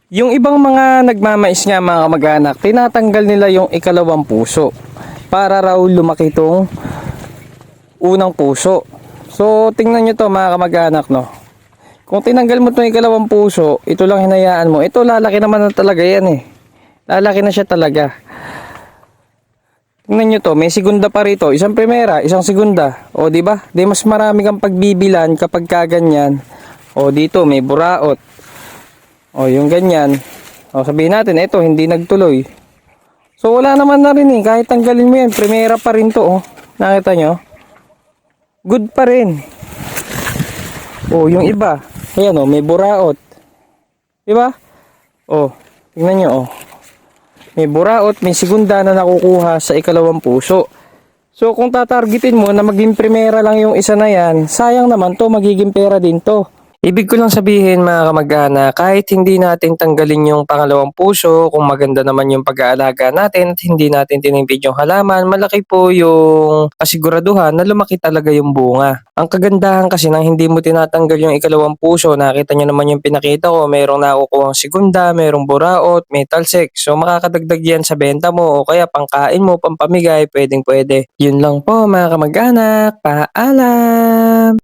Yung ibang mga nagmamais nga mga kamag-anak, tinatanggal nila yung ikalawang puso para raw lumaki tong unang puso. So tingnan nyo to mga kamag-anak, no. Kung tinanggal mo itong ikalawang puso, ito lang hinayaan mo, ito lalaki naman na talaga yan eh. Lalaki na siya talaga. Tingnan nyo to, may segunda pa rito, isang primera, isang segunda. O di ba? Di mas marami kang pagbibilan kapag kaganyan. O dito may buraot. O yung ganyan. O sabihin natin, ito hindi nagtuloy. So wala naman na rin eh, kahit tanggalin mo yan, primera pa rin to. Oh. Nakita nyo? Good pa rin. O yung iba, ayan o, may buraot. Diba? O, tingnan nyo o. May buraot, may segunda na nakukuha sa ikalawang puso. So kung tatargetin mo na maging primera lang yung isa na yan, sayang naman to, magiging pera din to. Ibig ko lang sabihin mga kamag-anak, kahit hindi natin tanggalin yung pangalawang puso, kung maganda naman yung pag-aalaga natin at hindi natin tinimpid yung halaman, malaki po yung kasiguraduhan na lumaki talaga yung bunga. Ang kagandahan kasi nang hindi mo tinatanggal yung ikalawang puso, nakita nyo naman yung pinakita ko, merong nakukuhang segunda, merong buraot, may talsik. So makakadagdag yan sa benta mo o kaya pangkain mo, pampamigay, pwedeng pwede. Yun lang po mga kamag-anak, paalam!